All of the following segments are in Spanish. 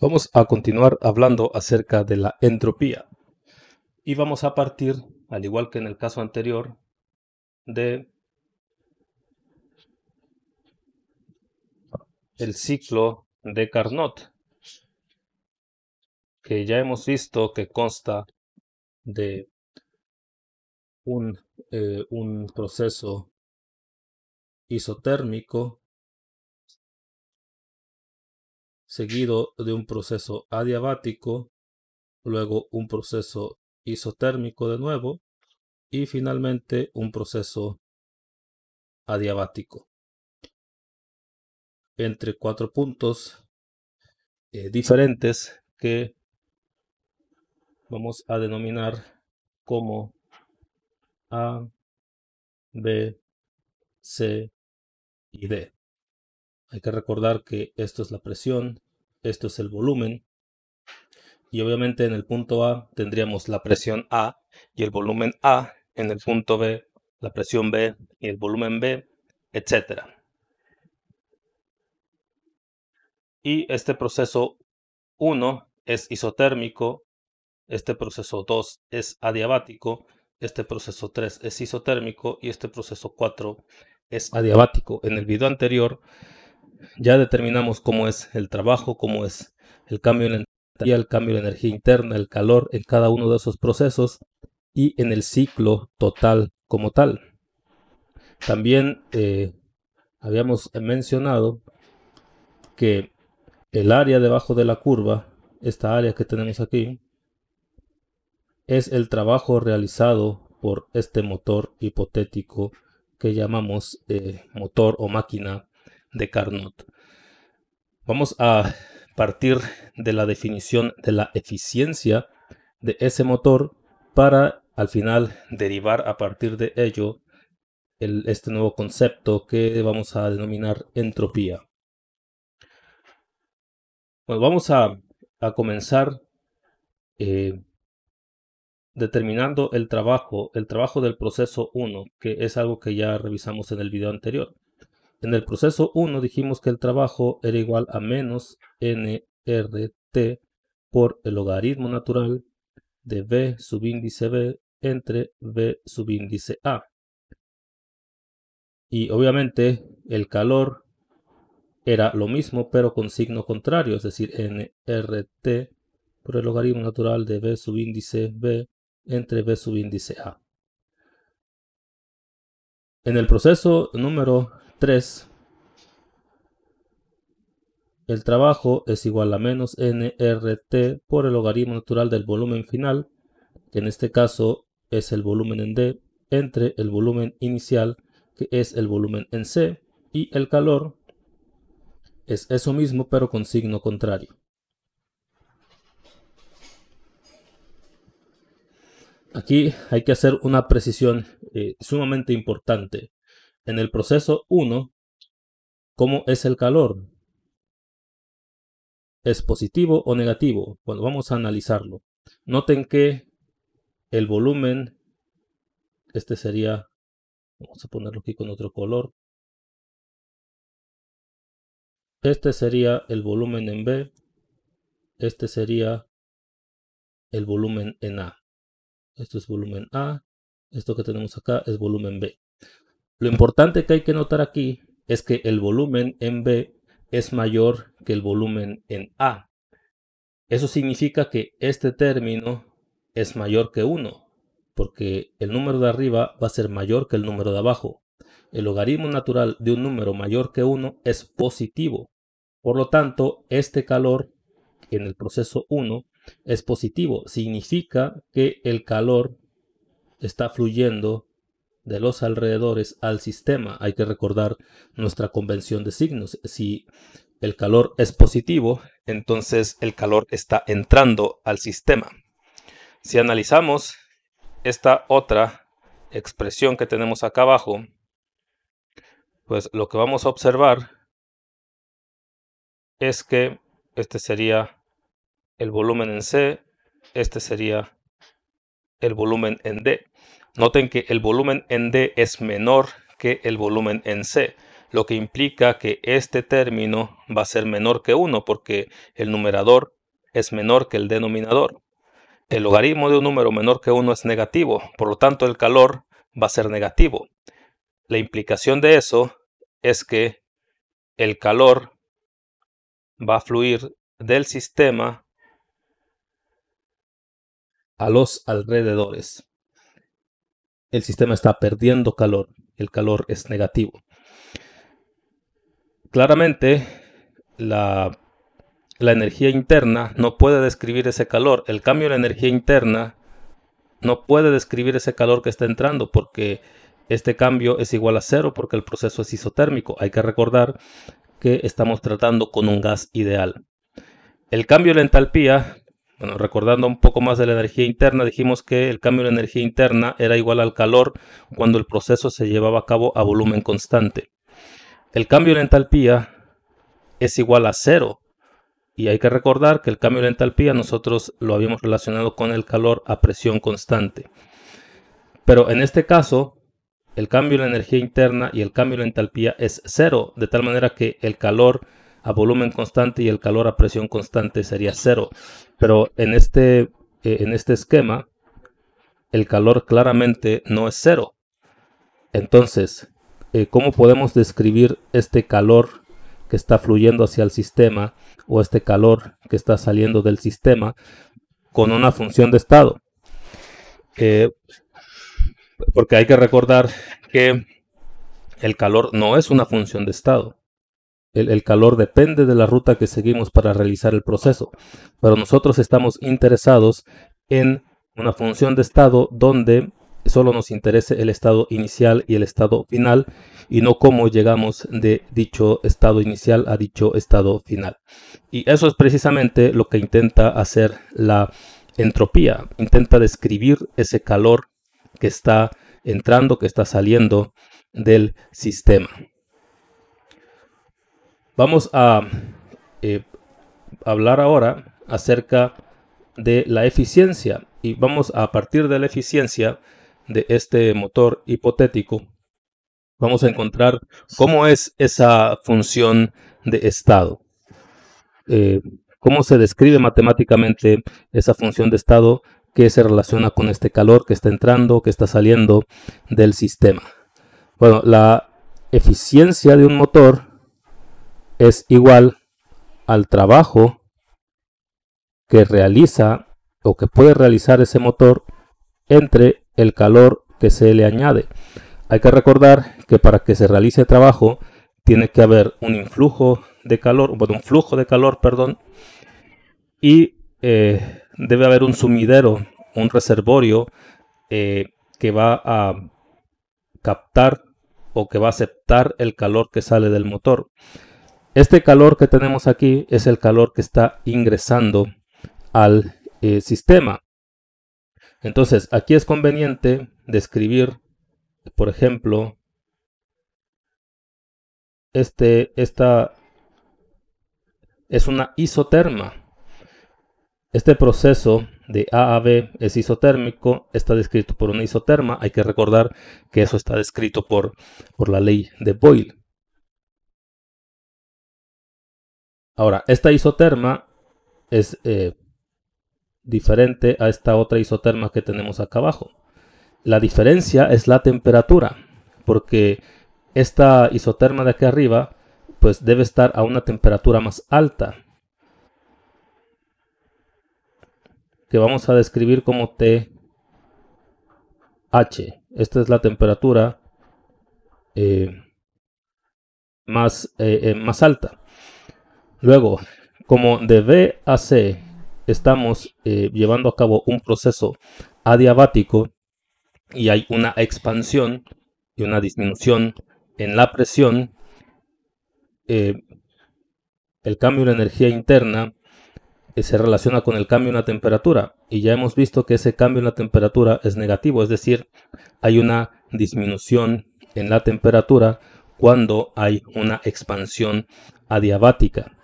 Vamos a continuar hablando acerca de la entropía y vamos a partir, al igual que en el caso anterior, de el ciclo de Carnot, que ya hemos visto que consta de un proceso isotérmico seguido de un proceso adiabático, luego un proceso isotérmico de nuevo y finalmente un proceso adiabático entre 4 puntos diferentes que vamos a denominar como A, B, C y D. Hay que recordar que esto es la presión, esto es el volumen y obviamente en el punto A tendríamos la presión A y el volumen A, en el punto B la presión B y el volumen B, etc. Y este proceso 1 es isotérmico, este proceso 2 es adiabático, este proceso 3 es isotérmico y este proceso 4 es adiabático. En el video anterior ya determinamos cómo es el trabajo, cómo es el cambio en la energía, el cambio de energía interna, el calor en cada uno de esos procesos y en el ciclo total como tal. También habíamos mencionado que el área debajo de la curva, esta área que tenemos aquí, es el trabajo realizado por este motor hipotético que llamamos motor o máquina de Carnot. Vamos a partir de la definición de la eficiencia de ese motor para al final derivar a partir de ello este nuevo concepto que vamos a denominar entropía. Bueno, vamos a comenzar determinando el trabajo del proceso 1, que es algo que ya revisamos en el video anterior. En el proceso 1 dijimos que el trabajo era igual a menos nRT por el logaritmo natural de V subíndice B entre V subíndice A. Y obviamente el calor era lo mismo pero con signo contrario, es decir, nRT por el logaritmo natural de V subíndice B entre V subíndice A. En el proceso número 3, el trabajo es igual a menos nRT por el logaritmo natural del volumen final, que en este caso es el volumen en D, entre el volumen inicial, que es el volumen en C, y el calor es eso mismo pero con signo contrario. Aquí hay que hacer una precisión sumamente importante. En el proceso 1, ¿cómo es el calor? ¿Es positivo o negativo? Bueno, vamos a analizarlo. Noten que el volumen, este sería, vamos a ponerlo aquí con otro color. Este sería el volumen en B. Este sería el volumen en A. Esto es volumen A. Esto que tenemos acá es volumen B. Lo importante que hay que notar aquí es que el volumen en B es mayor que el volumen en A. Eso significa que este término es mayor que 1, porque el número de arriba va a ser mayor que el número de abajo. El logaritmo natural de un número mayor que 1 es positivo. Por lo tanto, este calor en el proceso 1 es positivo. Significa que el calor está fluyendo de los alrededores al sistema. Hay que recordar nuestra convención de signos. Si el calor es positivo, entonces el calor está entrando al sistema. Si analizamos esta otra expresión que tenemos acá abajo, pues lo que vamos a observar es que este sería el volumen en C, este sería el volumen en D. Noten que el volumen en D es menor que el volumen en C. lo que implica que este término va a ser menor que 1 porque el numerador es menor que el denominador. El logaritmo de un número menor que 1 es negativo, por lo tanto el calor va a ser negativo. La implicación de eso es que el calor va a fluir del sistema a los alrededores. El sistema está perdiendo calor, el calor es negativo. Claramente, la energía interna no puede describir ese calor. El cambio de la energía interna no puede describir ese calor que está entrando porque este cambio es igual a 0 porque el proceso es isotérmico. Hay que recordar que estamos tratando con un gas ideal. El cambio de la entalpía, bueno, recordando un poco más de la energía interna, dijimos que el cambio de la energía interna era igual al calor cuando el proceso se llevaba a cabo a volumen constante. El cambio de la entalpía es igual a 0. Y hay que recordar que el cambio de la entalpía nosotros lo habíamos relacionado con el calor a presión constante. Pero en este caso, el cambio de la energía interna y el cambio de la entalpía es 0, de tal manera que el calor a volumen constante y el calor a presión constante sería 0. Pero en este esquema, el calor claramente no es 0. Entonces, ¿cómo podemos describir este calor que está fluyendo hacia el sistema o este calor que está saliendo del sistema con una función de estado? Porque hay que recordar que el calor no es una función de estado. El calor depende de la ruta que seguimos para realizar el proceso. Pero nosotros estamos interesados en una función de estado donde solo nos interese el estado inicial y el estado final y no cómo llegamos de dicho estado inicial a dicho estado final. Y eso es precisamente lo que intenta hacer la entropía. Intenta describir ese calor que está entrando, que está saliendo del sistema. Vamos a hablar ahora acerca de la eficiencia y vamos a partir de la eficiencia de este motor hipotético, vamos a encontrar cómo es esa función de estado. Cómo se describe matemáticamente esa función de estado que se relaciona con este calor que está entrando, que está saliendo del sistema. Bueno, la eficiencia de un motor es igual al trabajo que realiza o que puede realizar ese motor entre el calor que se le añade. Hay que recordar que para que se realice trabajo tiene que haber un influjo de calor, bueno, un flujo de calor, perdón, y debe haber un sumidero, un reservorio que va a captar o que va a aceptar el calor que sale del motor. Este calor que tenemos aquí es el calor que está ingresando al sistema. Entonces, aquí es conveniente describir, por ejemplo, esta es una isoterma. Este proceso de A a B es isotérmico, está descrito por una isoterma. Hay que recordar que eso está descrito por la ley de Boyle. Ahora, esta isoterma es diferente a esta otra isoterma que tenemos acá abajo. La diferencia es la temperatura, porque esta isoterma de aquí arriba pues debe estar a una temperatura más alta, que vamos a describir como TH. Esta es la temperatura más alta. Luego, como de B a C estamos llevando a cabo un proceso adiabático y hay una expansión y una disminución en la presión, el cambio de la energía interna se relaciona con el cambio en la temperatura y ya hemos visto que ese cambio en la temperatura es negativo, es decir, hay una disminución en la temperatura cuando hay una expansión adiabática.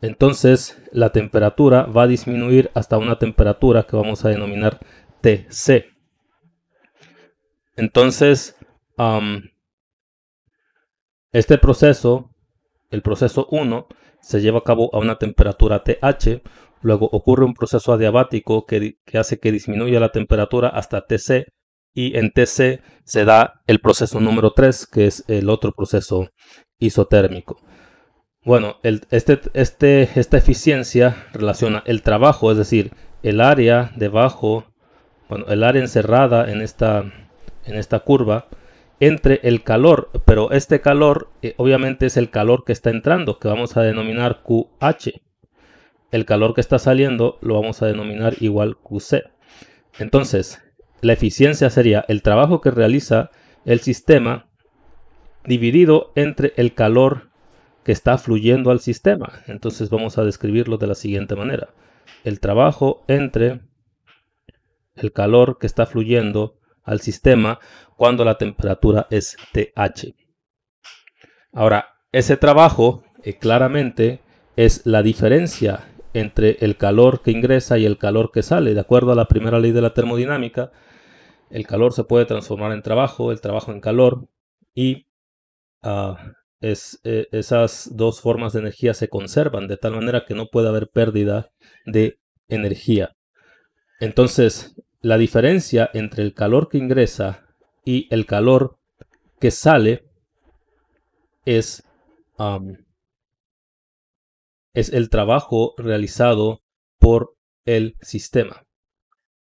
Entonces la temperatura va a disminuir hasta una temperatura que vamos a denominar TC. Entonces Este proceso, el proceso 1, se lleva a cabo a una temperatura TH, luego ocurre un proceso adiabático que hace que disminuya la temperatura hasta TC, y en TC se da el proceso número 3, que es el otro proceso isotérmico. Bueno, esta eficiencia relaciona el trabajo, es decir, el área debajo, bueno, el área encerrada en esta curva, entre el calor, pero este calor obviamente es el calor que está entrando, que vamos a denominar QH. El calor que está saliendo lo vamos a denominar igual QC. Entonces, la eficiencia sería el trabajo que realiza el sistema dividido entre el calor que está fluyendo al sistema. Entonces vamos a describirlo de la siguiente manera. El trabajo entre el calor que está fluyendo al sistema cuando la temperatura es TH. Ahora, ese trabajo claramente es la diferencia entre el calor que ingresa y el calor que sale. De acuerdo a la primera ley de la termodinámica, el calor se puede transformar en trabajo, el trabajo en calor, y esas dos formas de energía se conservan de tal manera que no puede haber pérdida de energía. Entonces, la diferencia entre el calor que ingresa y el calor que sale es el trabajo realizado por el sistema.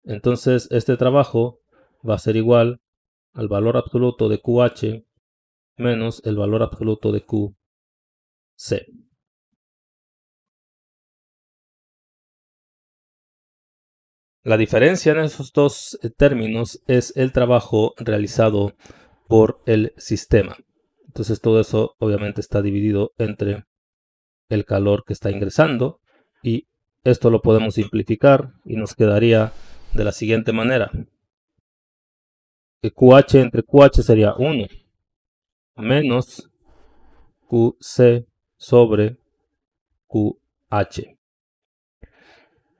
Entonces, este trabajo va a ser igual al valor absoluto de QH menos el valor absoluto de QC. La diferencia en esos dos términos es el trabajo realizado por el sistema. Entonces todo eso obviamente está dividido entre el calor que está ingresando, y esto lo podemos simplificar y nos quedaría de la siguiente manera. QH entre QH sería 1 menos QC sobre QH.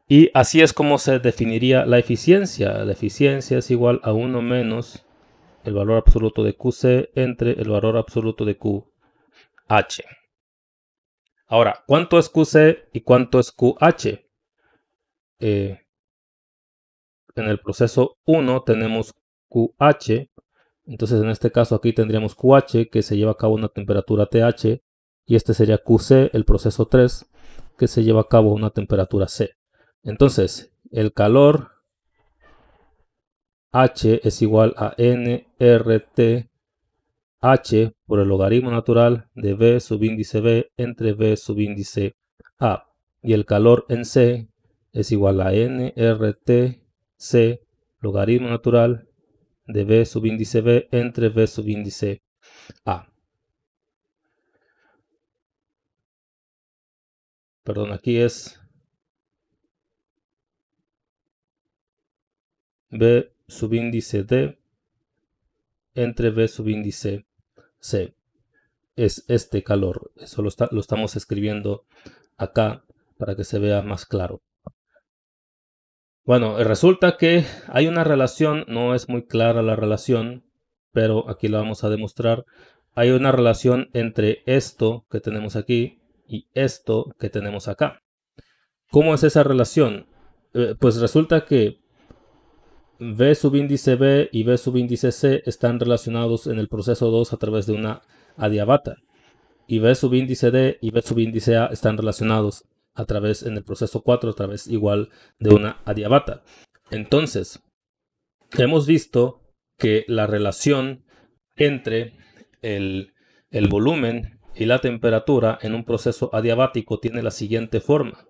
Y así es como se definiría la eficiencia. La eficiencia es igual a 1 menos el valor absoluto de QC entre el valor absoluto de QH. Ahora, ¿cuánto es QC y cuánto es QH? En el proceso 1 tenemos QH. Entonces en este caso aquí tendríamos QH, que se lleva a cabo a una temperatura TH. Y este sería QC, el proceso 3, que se lleva a cabo a una temperatura C. Entonces, el calor H es igual a nRT H por el logaritmo natural de V subíndice B entre V subíndice A. Y el calor en C es igual a nRT C logaritmo natural de V subíndice B entre V subíndice A. Perdón, aquí es V subíndice D entre V subíndice C. Es este calor. Eso lo estamos escribiendo acá para que se vea más claro. Bueno, resulta que hay una relación, no es muy clara la relación, pero aquí la vamos a demostrar. Hay una relación entre esto que tenemos aquí y esto que tenemos acá. ¿Cómo es esa relación? Pues resulta que V subíndice B y V subíndice C están relacionados en el proceso 2 a través de una adiabata. Y V subíndice D y V subíndice A están relacionados a través en el proceso 4 a través igual de una adiabata. Entonces, hemos visto que la relación entre el volumen y la temperatura en un proceso adiabático tiene la siguiente forma.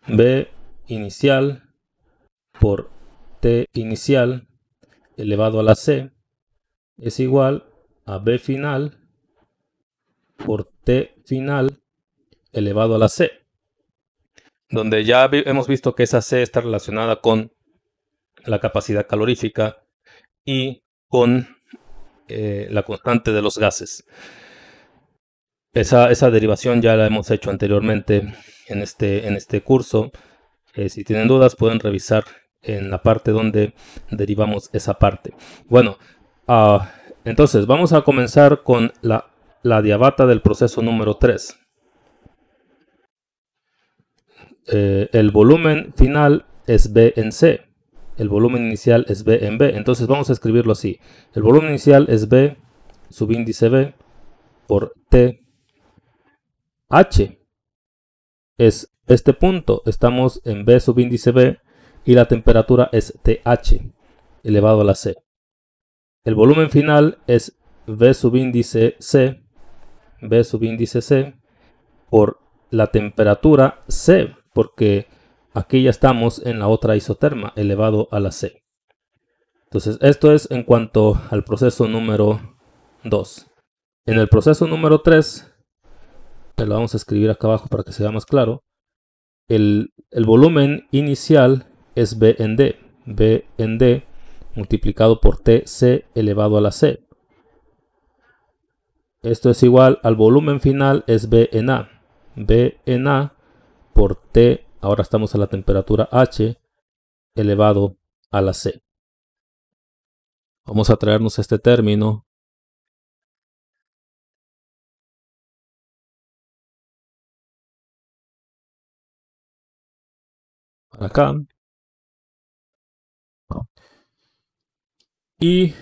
V inicial por T inicial elevado a la C es igual a B final por T final elevado a la C, donde ya hemos visto que esa C está relacionada con la capacidad calorífica y con la constante de los gases. Esa derivación ya la hemos hecho anteriormente en este curso. Si tienen dudas pueden revisar en la parte donde derivamos esa parte. Bueno, entonces vamos a comenzar con la la adiabata del proceso número 3. El volumen final es B en C. El volumen inicial es B en B. Entonces vamos a escribirlo así. El volumen inicial es B subíndice B por T H. Es este punto. Estamos en B subíndice B y la temperatura es TH elevado a la C. El volumen final es V subíndice C. B subíndice C por la temperatura C, porque aquí ya estamos en la otra isoterma elevado a la C. Entonces esto es en cuanto al proceso número 2. En el proceso número 3, lo vamos a escribir acá abajo para que sea más claro, el volumen inicial es B en D. B en D multiplicado por TC elevado a la C. Esto es igual al volumen final es B en A. B en A por T, ahora estamos a la temperatura H elevado a la C. Vamos a traernos este término para acá. Y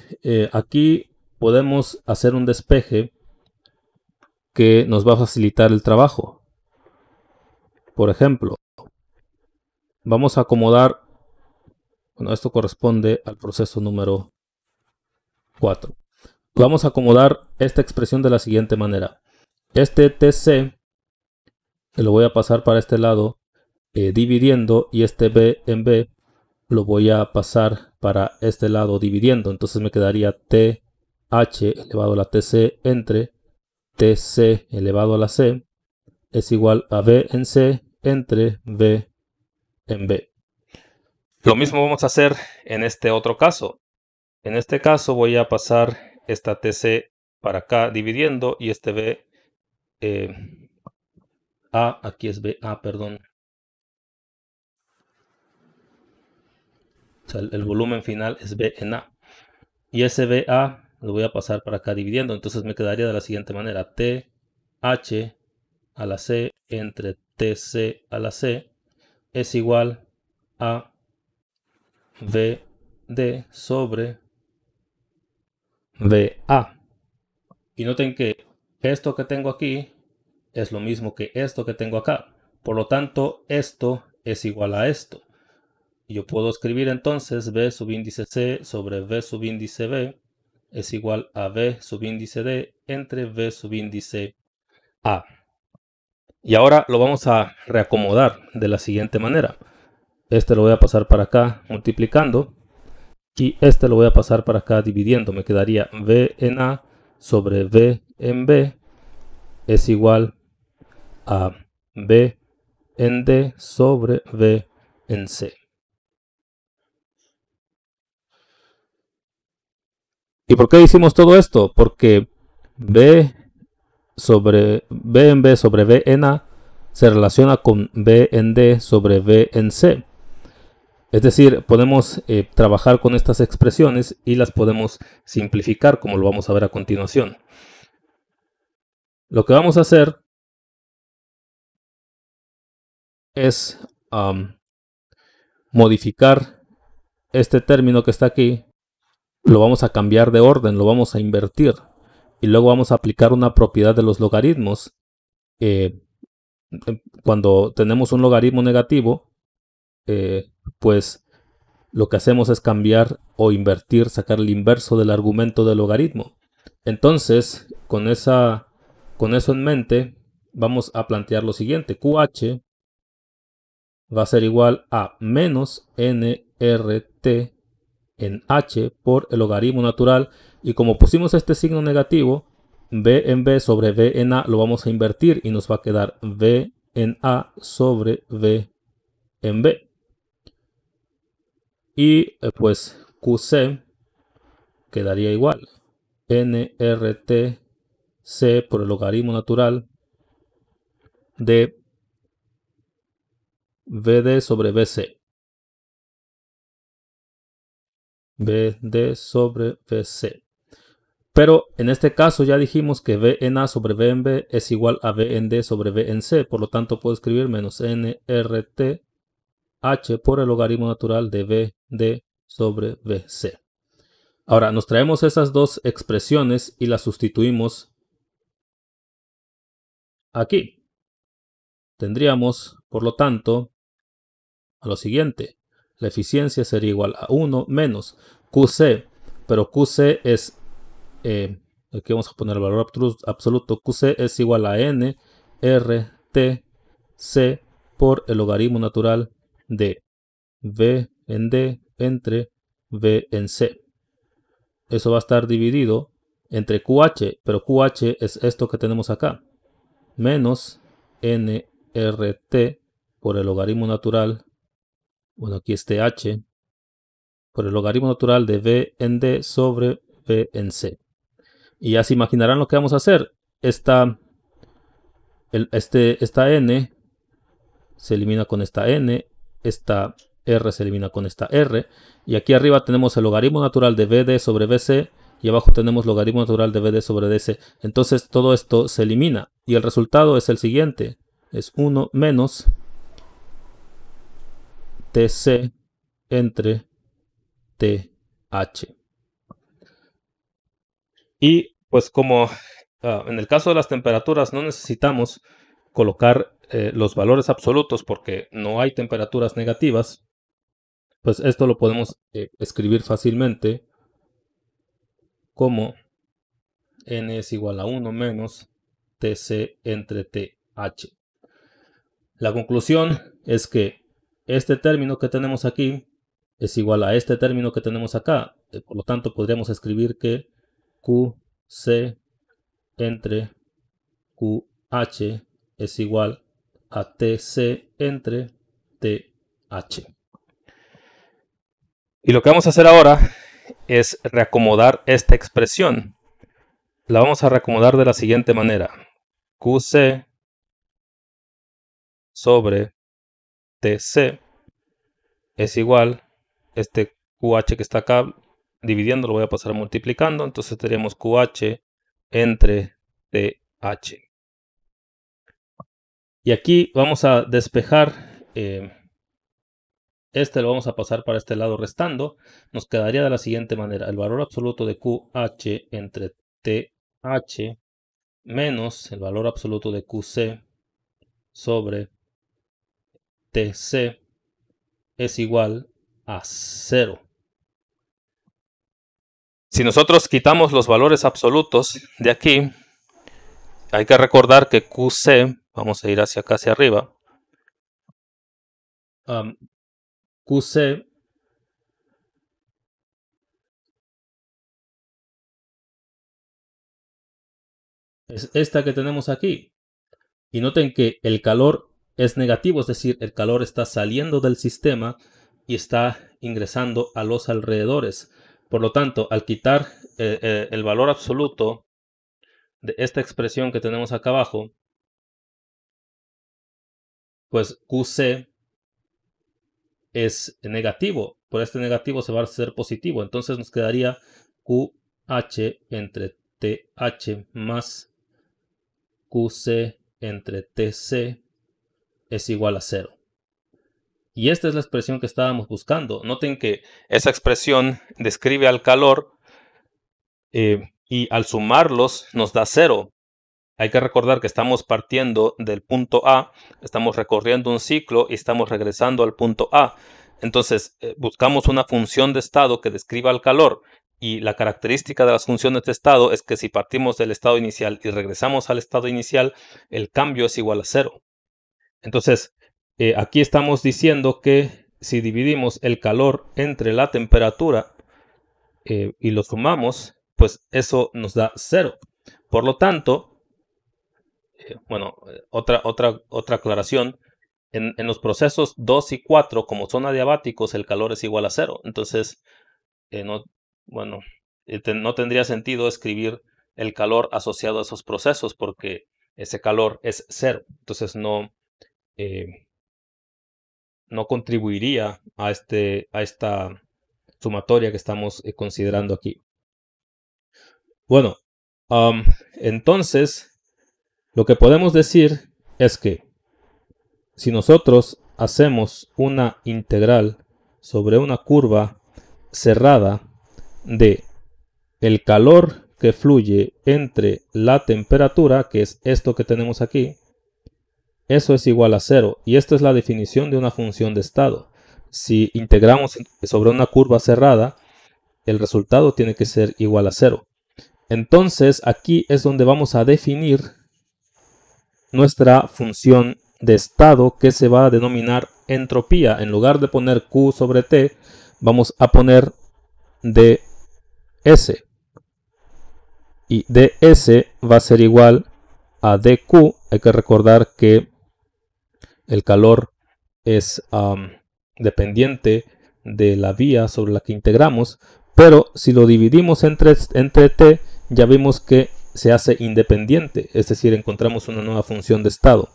aquí podemos hacer un despeje que nos va a facilitar el trabajo. Por ejemplo, vamos a acomodar, bueno, esto corresponde al proceso número 4. Vamos a acomodar esta expresión de la siguiente manera. Este TC lo voy a pasar para este lado dividiendo, y este B en B lo voy a pasar para este lado dividiendo. Entonces me quedaría TH elevado a la TC entre TC elevado a la C es igual a B en C entre B en B. Lo mismo vamos a hacer en este otro caso. En este caso voy a pasar esta TC para acá dividiendo, y este B A, aquí es BA, perdón. O sea, el volumen final es B en A. Y ese BA lo voy a pasar para acá dividiendo. Entonces me quedaría de la siguiente manera. TH a la C entre TC a la C es igual a VD sobre VA. Y noten que esto que tengo aquí es lo mismo que esto que tengo acá. Por lo tanto, esto es igual a esto. Yo puedo escribir entonces B subíndice C sobre V subíndice B es igual a V subíndice D entre V subíndice A. Y ahora lo vamos a reacomodar de la siguiente manera. Este lo voy a pasar para acá multiplicando, y este lo voy a pasar para acá dividiendo. Me quedaría V en A sobre V en B es igual a B en D sobre V en C. ¿Y por qué hicimos todo esto? Porque B en B sobre V en A se relaciona con B en D sobre V en C. Es decir, podemos trabajar con estas expresiones y las podemos simplificar, como lo vamos a ver a continuación. Lo que vamos a hacer es modificar este término que está aquí. Lo vamos a cambiar de orden, lo vamos a invertir. Y luego vamos a aplicar una propiedad de los logaritmos. Cuando tenemos un logaritmo negativo, pues lo que hacemos es cambiar o invertir, sacar el inverso del argumento del logaritmo. Entonces, con eso en mente, vamos a plantear lo siguiente. QH va a ser igual a menos nRT en H por el logaritmo natural. Y como pusimos este signo negativo, B en B sobre V en A lo vamos a invertir y nos va a quedar V en A sobre V en B. Y pues QC quedaría igual. nRT C por el logaritmo natural de VD sobre VC. VD sobre VC. Pero en este caso ya dijimos que V en A sobre V en B es igual a V en D sobre V en C. Por lo tanto puedo escribir menos nRT H por el logaritmo natural de V D sobre VC. Ahora nos traemos esas dos expresiones y las sustituimos aquí. Tendríamos, por lo tanto, a lo siguiente. La eficiencia sería igual a 1 menos QC, pero QC es, aquí vamos a poner el valor absoluto, QC es igual a N R T C por el logaritmo natural de V en D entre V en C. Eso va a estar dividido entre QH, pero QH es esto que tenemos acá, menos NRT por el logaritmo natural, bueno, aquí este H, por el logaritmo natural de V en D sobre V en C. Y ya se imaginarán lo que vamos a hacer. Esta N se elimina con esta N, esta R se elimina con esta R, y aquí arriba tenemos el logaritmo natural de VD sobre VC, y abajo tenemos logaritmo natural de VD sobre DC. Entonces todo esto se elimina, y el resultado es el siguiente, es 1 menos TC entre TH. Y pues como en el caso de las temperaturas no necesitamos colocar los valores absolutos porque no hay temperaturas negativas, pues esto lo podemos escribir fácilmente como n es igual a 1 menos Tc entre Th. La conclusión es que este término que tenemos aquí es igual a este término que tenemos acá. Por lo tanto, podríamos escribir que Qc entre QH es igual a Tc entre Th. Y lo que vamos a hacer ahora es reacomodar esta expresión. La vamos a reacomodar de la siguiente manera. QC sobre TC es igual, este QH que está acá, dividiendo lo voy a pasar multiplicando, entonces tendríamos QH entre TH. Y aquí vamos a despejar, este lo vamos a pasar para este lado restando, nos quedaría de la siguiente manera, el valor absoluto de QH entre TH menos el valor absoluto de QC sobre TC es igual a 0. Si nosotros quitamos los valores absolutos de aquí, hay que recordar que QC, vamos a ir hacia acá, hacia arriba, QC es esta que tenemos aquí. Y noten que el calor es negativo, es decir, el calor está saliendo del sistema y está ingresando a los alrededores. Por lo tanto, al quitar el valor absoluto de esta expresión que tenemos acá abajo, pues QC es negativo. Por este negativo se va a hacer positivo. Entonces nos quedaría QH entre TH más QC entre TC es igual a 0. Y esta es la expresión que estábamos buscando. Noten que esa expresión describe al calor y al sumarlos nos da 0. Hay que recordar que estamos partiendo del punto A, estamos recorriendo un ciclo y estamos regresando al punto A. Entonces buscamos una función de estado que describa el calor, y la característica de las funciones de estado es que si partimos del estado inicial y regresamos al estado inicial, el cambio es igual a 0. Entonces aquí estamos diciendo que si dividimos el calor entre la temperatura y lo sumamos, pues eso nos da 0. Por lo tanto, bueno, otra aclaración. En los procesos 2 y 4, como son adiabáticos, el calor es igual a 0. Entonces, no tendría sentido escribir el calor asociado a esos procesos porque ese calor es 0. Entonces, no contribuiría a esta sumatoria que estamos considerando aquí. Bueno, entonces lo que podemos decir es que si nosotros hacemos una integral sobre una curva cerrada de el calor que fluye entre la temperatura, que es esto que tenemos aquí, eso es igual a 0. Y esta es la definición de una función de estado. Si integramos sobre una curva cerrada, el resultado tiene que ser igual a 0. Entonces aquí es donde vamos a definir nuestra función de estado, que se va a denominar entropía. En lugar de poner Q sobre T, vamos a poner ds. Y ds va a ser igual a dq. Hay que recordar que el calor es dependiente de la vía sobre la que integramos, pero si lo dividimos entre t, ya vimos que se hace independiente, es decir, encontramos una nueva función de estado.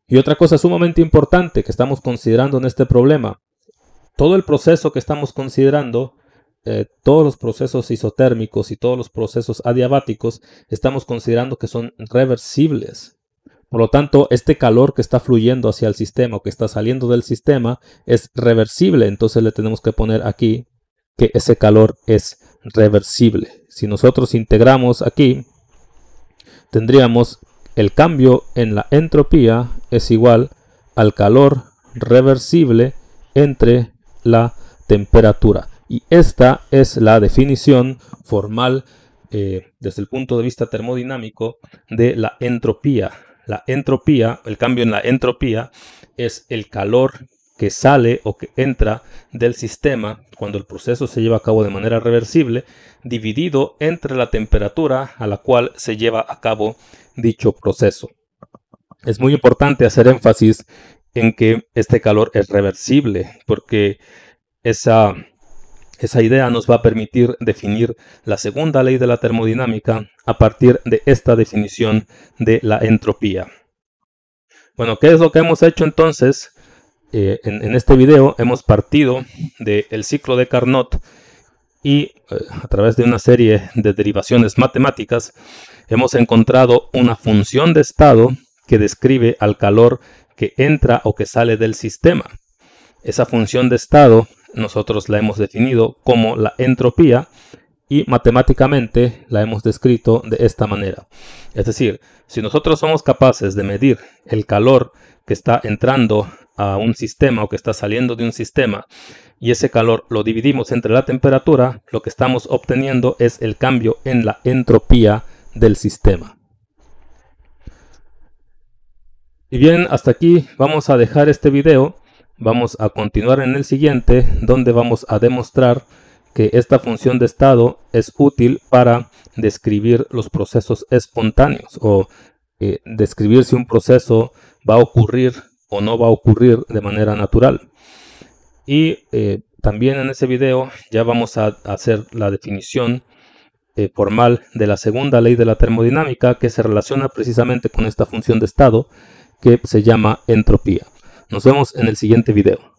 Y otra cosa sumamente importante que estamos considerando en este problema, todo el proceso que estamos considerando, todos los procesos isotérmicos y todos los procesos adiabáticos, estamos considerando que son reversibles. Por lo tanto, este calor que está fluyendo hacia el sistema o que está saliendo del sistema es reversible. Entonces le tenemos que poner aquí que ese calor es reversible. Si nosotros integramos aquí, tendríamos el cambio en la entropía es igual al calor reversible entre la temperatura. Y esta es la definición formal desde el punto de vista termodinámico de la entropía. La entropía, el cambio en la entropía, es el calor que sale o que entra del sistema cuando el proceso se lleva a cabo de manera reversible, dividido entre la temperatura a la cual se lleva a cabo dicho proceso. Es muy importante hacer énfasis en que este calor es reversible, porque esa idea nos va a permitir definir la segunda ley de la termodinámica a partir de esta definición de la entropía. Bueno, ¿qué es lo que hemos hecho entonces? En este video hemos partido del ciclo de Carnot y a través de una serie de derivaciones matemáticas hemos encontrado una función de estado que describe al calor que entra o que sale del sistema. Esa función de estado nosotros la hemos definido como la entropía y matemáticamente la hemos descrito de esta manera. Es decir, si nosotros somos capaces de medir el calor que está entrando a un sistema o que está saliendo de un sistema y ese calor lo dividimos entre la temperatura, lo que estamos obteniendo es el cambio en la entropía del sistema. Y bien, hasta aquí vamos a dejar este video. Vamos a continuar en el siguiente, donde vamos a demostrar que esta función de estado es útil para describir los procesos espontáneos o describir si un proceso va a ocurrir o no va a ocurrir de manera natural. Y también en ese video ya vamos a hacer la definición formal de la segunda ley de la termodinámica, que se relaciona precisamente con esta función de estado que se llama entropía. Nos vemos en el siguiente video.